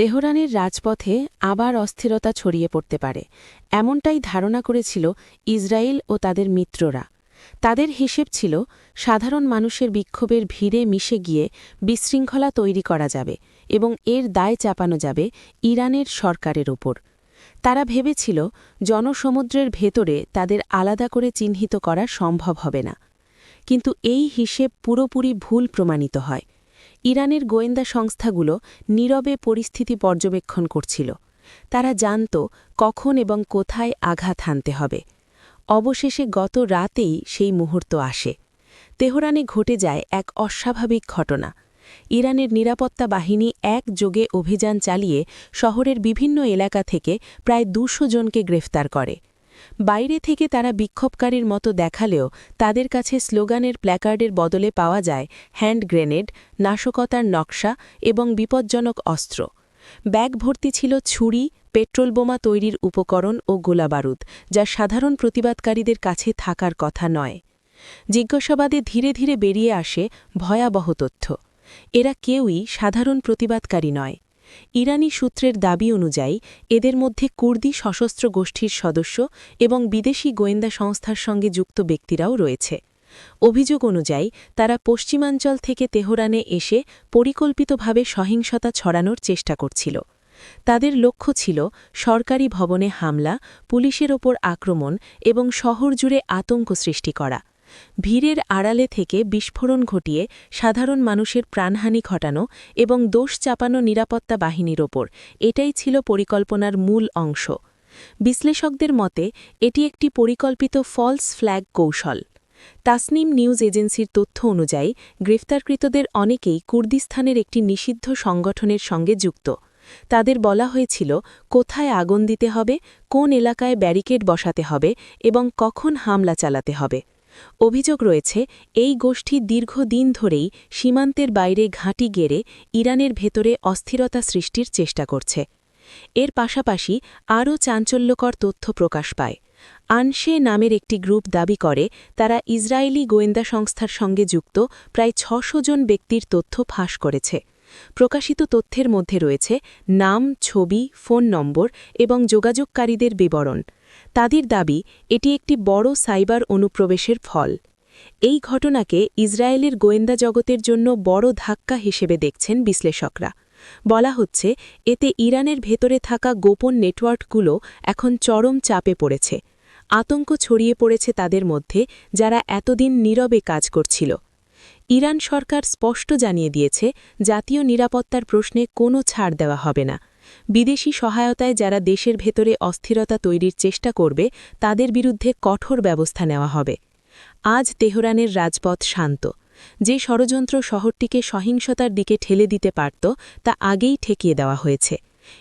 তেহরানের রাজপথে আবার অস্থিরতা ছড়িয়ে পড়তে পারে এমনটাই ধারণা করেছিল ইসরায়েল ও তাদের মিত্ররা। তাদের হিসেব ছিল সাধারণ মানুষের বিক্ষোভের ভিড়ে মিশে গিয়ে বিশৃঙ্খলা তৈরি করা যাবে এবং এর দায় চাপানো যাবে ইরানের সরকারের ওপর। তারা ভেবেছিল জনসমুদ্রের ভেতরে তাদের আলাদা করে চিহ্নিত করা সম্ভব হবে না। কিন্তু এই হিসেব পুরোপুরি ভুল প্রমাণিত হয়। ইরানের গোয়েন্দা সংস্থাগুলো নীরবে পরিস্থিতি পর্যবেক্ষণ করছিল। তারা জানত কখন এবং কোথায় আঘাত হানতে হবে। অবশেষে গত রাতেই সেই মুহূর্ত আসে। তেহরানে ঘটে যায় এক অস্বাভাবিক ঘটনা। ইরানের নিরাপত্তা বাহিনী একযোগে অভিযান চালিয়ে শহরের বিভিন্ন এলাকা থেকে প্রায় ২০০ জনকে গ্রেফতার করে। বাইরে থেকে তারা বিক্ষোভকারীর মতো দেখালেও তাদের কাছে স্লোগানের প্ল্যাকার্ডের বদলে পাওয়া যায় হ্যান্ড গ্রেনেড, নাশকতার নকশা এবং বিপজ্জনক অস্ত্র। ব্যাগ ভর্তি ছিল ছুরি, পেট্রোল বোমা তৈরির উপকরণ ও গোলাবারুদ, যা সাধারণ প্রতিবাদকারীদের কাছে থাকার কথা নয়। জিজ্ঞাসাবাদে ধীরে ধীরে বেরিয়ে আসে ভয়াবহ তথ্য। এরা কেউই সাধারণ প্রতিবাদকারী নয়। ইরানি সূত্রের দাবি অনুযায়ী এদের মধ্যে কুর্দি সশস্ত্র গোষ্ঠীর সদস্য এবং বিদেশি গোয়েন্দা সংস্থার সঙ্গে যুক্ত ব্যক্তিরাও রয়েছে। অভিযোগ অনুযায়ী তারা পশ্চিমাঞ্চল থেকে তেহরানে এসে পরিকল্পিতভাবে সহিংসতা ছড়ানোর চেষ্টা করছিল। তাদের লক্ষ্য ছিল সরকারি ভবনে হামলা, পুলিশের ওপর আক্রমণ এবং শহর জুড়ে আতঙ্ক সৃষ্টি করা। ভিড়ের আড়ালে থেকে বিস্ফোরণ ঘটিয়ে সাধারণ মানুষের প্রাণহানি ঘটানো এবং দোষ চাপানো নিরাপত্তা বাহিনীর ওপর, এটাই ছিল পরিকল্পনার মূল অংশ। বিশ্লেষকদের মতে এটি একটি পরিকল্পিত ফলস ফ্ল্যাগ কৌশল। তাসনিম নিউজ এজেন্সির তথ্য অনুযায়ী গ্রেফতারকৃতদের অনেকেই কুর্দিস্তানের একটি নিষিদ্ধ সংগঠনের সঙ্গে যুক্ত। তাদের বলা হয়েছিল কোথায় আগুন দিতে হবে, কোন এলাকায় ব্যারিকেড বসাতে হবে এবং কখন হামলা চালাতে হবে। অভিযোগ রয়েছে এই গোষ্ঠী দীর্ঘদিন ধরেই সীমান্তের বাইরে ঘাঁটি গেড়ে ইরানের ভেতরে অস্থিরতা সৃষ্টির চেষ্টা করছে। এর পাশাপাশি আরও চাঞ্চল্যকর তথ্য প্রকাশ পায়। আনশে নামের একটি গ্রুপ দাবি করে তারা ইসরায়েলি গোয়েন্দা সংস্থার সঙ্গে যুক্ত প্রায় ৬০০ জন ব্যক্তির তথ্য ফাঁস করেছে। প্রকাশিত তথ্যের মধ্যে রয়েছে নাম, ছবি, ফোন নম্বর এবং যোগাযোগকারীদের বিবরণ। তাদের দাবি এটি একটি বড় সাইবার অনুপ্রবেশের ফল। এই ঘটনাকে ইসরায়েলের গোয়েন্দা জগতের জন্য বড় ধাক্কা হিসেবে দেখছেন বিশ্লেষকরা। বলা হচ্ছে এতে ইরানের ভেতরে থাকা গোপন নেটওয়ার্কগুলো এখন চরম চাপে পড়েছে। আতঙ্ক ছড়িয়ে পড়েছে তাদের মধ্যে যারা এতদিন নীরবে কাজ করছিল। ইরান সরকার স্পষ্ট জানিয়ে দিয়েছে জাতীয় নিরাপত্তার প্রশ্নে কোনো ছাড় দেওয়া হবে না। বিদেশি সহায়তায় যারা দেশের ভেতরে অস্থিরতা তৈরির চেষ্টা করবে তাদের বিরুদ্ধে কঠোর ব্যবস্থা নেওয়া হবে। আজ তেহরানের রাজপথ শান্ত। যে ষড়যন্ত্র শহরটিকে সহিংসতার দিকে ঠেলে দিতে পারত তা আগেই ঠেকিয়ে দেওয়া হয়েছে।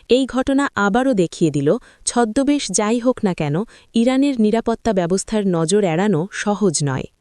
এই ঘটনা আবারও দেখিয়ে দিল ছদ্মবেশ যাই হোক না কেন, ইরানের নিরাপত্তা ব্যবস্থার নজর এড়ানো সহজ নয়।